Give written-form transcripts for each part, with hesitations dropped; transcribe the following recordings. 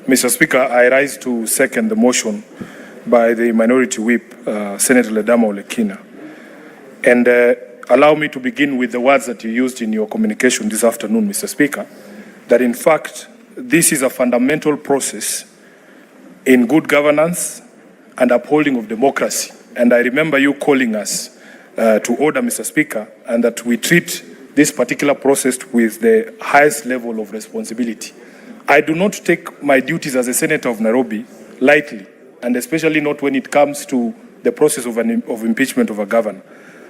Mr. Speaker, I rise to second the motion by the Minority Whip, Senator Ledama Olekina. And allow me to begin with the words that you used in your communication this afternoon, Mr. Speaker, that in fact, this is a fundamental process in good governance and upholding of democracy. And I remember you calling us to order, Mr. Speaker, and that we treat this particular process with the highest level of responsibility. I do not take my duties as a senator of Nairobi lightly, and especially not when it comes to the process of impeachment of a governor.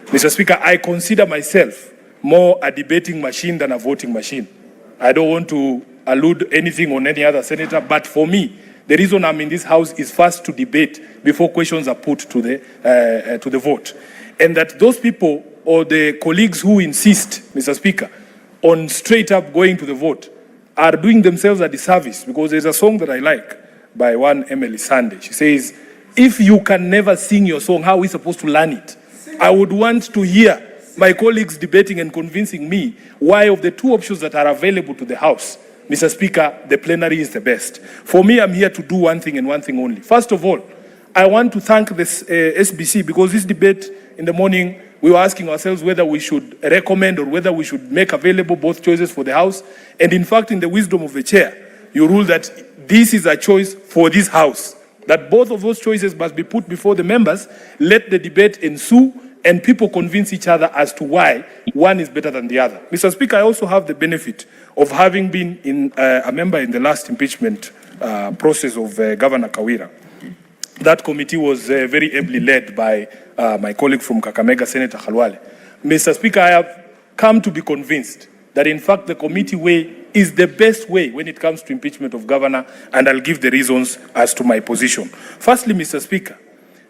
Mr. Speaker, I consider myself more a debating machine than a voting machine. I don't want to allude anything on any other senator, but for me, the reason I'm in this house is first to debate before questions are put to the vote. And that those people or the colleagues who insist, Mr. Speaker, on straight up going to the vote are doing themselves a disservice, because there's a song that I like by one Emily Sunday. She says, if you can never sing your song, how are we supposed to learn it? I would want to hear my colleagues debating and convincing me why of the two options that are available to the House, Mr. Speaker, the plenary is the best. For me, I'm here to do one thing and one thing only. First of all, I want to thank this SBC, because this debate in the morning, we were asking ourselves whether we should recommend or whether we should make available both choices for the House. And in fact, in the wisdom of the chair, you ruled that this is a choice for this House, that both of those choices must be put before the members, let the debate ensue, and people convince each other as to why one is better than the other. Mr. Speaker, I also have the benefit of having been a member in the last impeachment process of Governor Kawira. That committee was very ably led by my colleague from Kakamega, Senator Khalwale. Mr. Speaker, I have come to be convinced that in fact the committee way is the best way when it comes to impeachment of governor, and I'll give the reasons as to my position. Firstly, Mr. Speaker,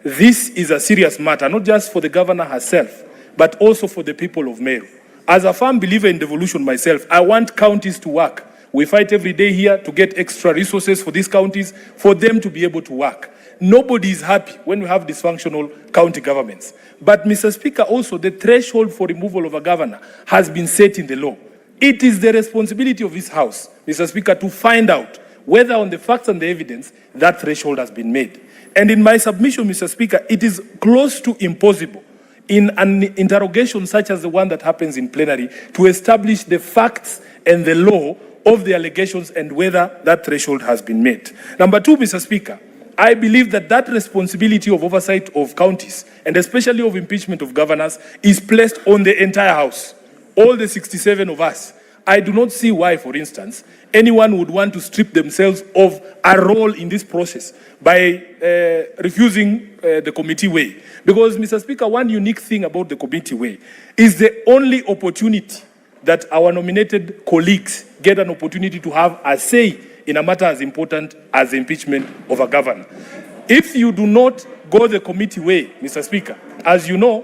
this is a serious matter, not just for the governor herself, but also for the people of Meru. As a firm believer in devolution myself, I want counties to work. We fight every day here to get extra resources for these counties, for them to be able to work. Nobody is happy when we have dysfunctional county governments. But, Mr. Speaker, also the threshold for removal of a governor has been set in the law. It is the responsibility of this House, Mr. Speaker, to find out whether on the facts and the evidence that threshold has been made. And in my submission, Mr. Speaker, it is close to impossible in an interrogation such as the one that happens in plenary to establish the facts and the law of the allegations and whether that threshold has been met. Number two, Mr. Speaker, I believe that that responsibility of oversight of counties, and especially of impeachment of governors, is placed on the entire House, all the 67 of us. I do not see why, for instance, anyone would want to strip themselves of a role in this process by refusing the committee way. Because, Mr. Speaker, one unique thing about the committee way is the only opportunity that our nominated colleagues get an opportunity to have a say in a matter as important as the impeachment of a governor. If you do not go the committee way, Mr. Speaker, as you know,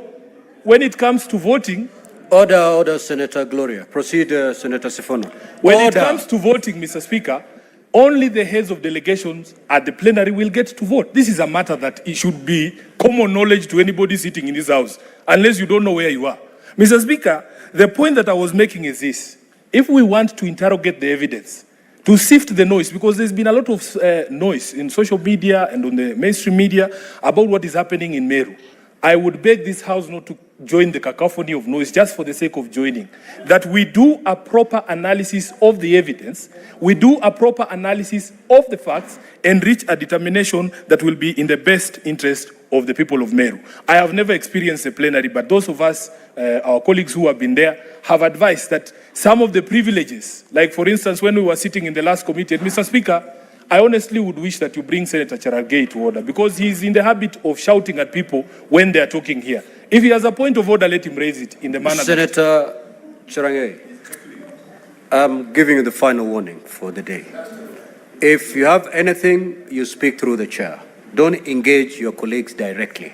when it comes to voting... Order, Senator Gloria. Proceed, Senator Sifuna. When it comes to voting, Mr. Speaker, only the heads of delegations at the plenary will get to vote. This is a matter that it should be common knowledge to anybody sitting in this House, unless you don't know where you are. Mr. Speaker, the point that I was making is this. If we want to interrogate the evidence, to sift the noise, because there's been a lot of noise in social media and on the mainstream media about what is happening in Meru, I would beg this House not to join the cacophony of noise just for the sake of joining. That we do a proper analysis of the evidence, we do a proper analysis of the facts, and reach a determination that will be in the best interest of the people of Meru. I have never experienced a plenary, but those of us, our colleagues who have been there, have advised that some of the privileges, like for instance, when we were sitting in the last committee, and Mr. Speaker, I honestly would wish that you bring Senator Cherargei to order, because he's in the habit of shouting at people when they're talking here. If he has a point of order, let him raise it in the manner Senator Cherargei, I'm giving you the final warning for the day. If you have anything, you speak through the chair. Don't engage your colleagues directly.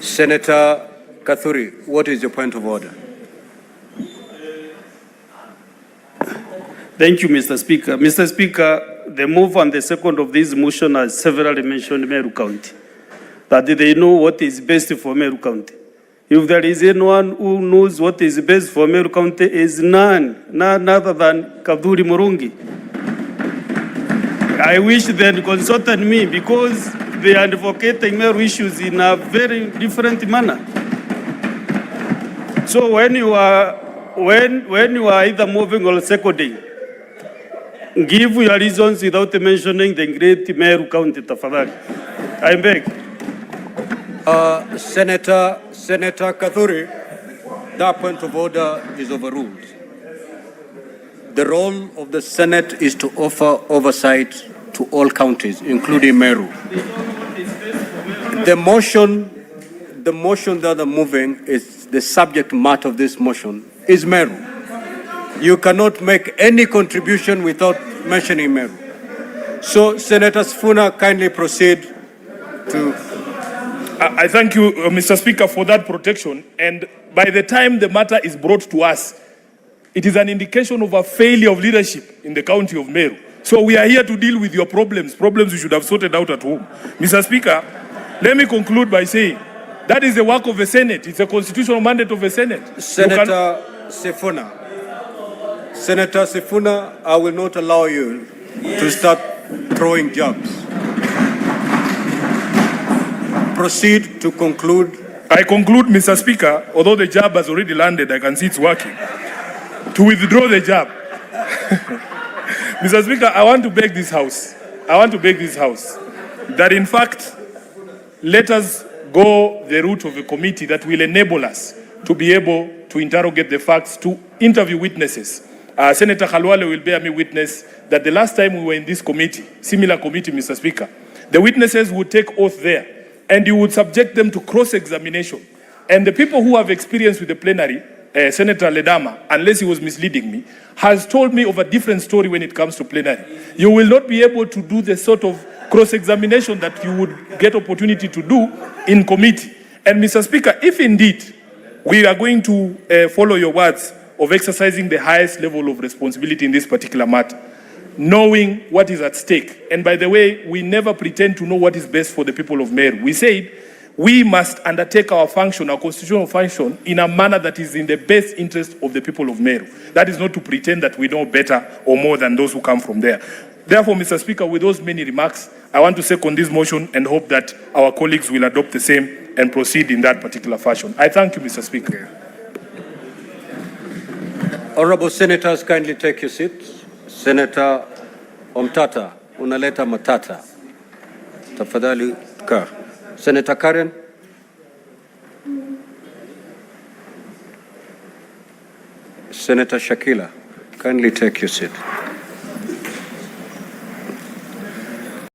Senator Kathuri, what is your point of order? Thank you, Mr. Speaker. Mr. Speaker, the move and the second of this motion has severally mentioned Meru County, that they know what is best for Meru County. If there is anyone who knows what is best for Meru County, is none other than Kavuri Murungi. I wish they had consulted me because they are advocating Meru issues in a very different manner. So when you are either moving or seconding, give your reasons without mentioning the great Meru County, tafadhali. I beg. Senator Kathuri, that point of order is overruled. The role of the Senate is to offer oversight to all counties, including Meru. The motion that I'm moving is the subject matter of this motion is Meru. You cannot make any contribution without mentioning Meru. So, Senator Sifuna, kindly proceed to. I thank you, Mr. Speaker, for that protection. And by the time the matter is brought to us, it is an indication of a failure of leadership in the county of Meru. So we are here to deal with your problems you should have sorted out at home. Mr. Speaker, let me conclude by saying that is the work of the Senate. It's a constitutional mandate of the Senate. Senator Sifuna, I will not allow you to start throwing jabs. Proceed to conclude. I conclude, Mr. Speaker, although the jab has already landed, I can see it's working, to withdraw the jab. Mr. Speaker, I want to beg this House that in fact, let us go the route of a committee that will enable us to be able to interrogate the facts, to interview witnesses. Senator Khalwale will bear me witness that the last time we were in this committee, similar committee, Mr. Speaker, the witnesses would take oath there and you would subject them to cross-examination. And the people who have experience with the plenary, Senator Ledama, unless he was misleading me, has told me of a different story when it comes to plenary. You will not be able to do the sort of cross-examination that you would get opportunity to do in committee. And Mr. Speaker, if indeed we are going to follow your words of exercising the highest level of responsibility in this particular matter, knowing what is at stake, and by the way, we never pretend to know what is best for the people of Meru. We said we must undertake our function, our constitutional function, in a manner that is in the best interest of the people of Meru. That is not to pretend that we know better or more than those who come from there. Therefore, Mr. Speaker, with those many remarks, I want to second this motion and hope that our colleagues will adopt the same and proceed in that particular fashion. I thank you, Mr. Speaker. Honorable Senators, kindly take your seats. Senator Omtata, unaleta matata. Tafadhali ka. Senator Karen. Senator Shakila, kindly take your seat.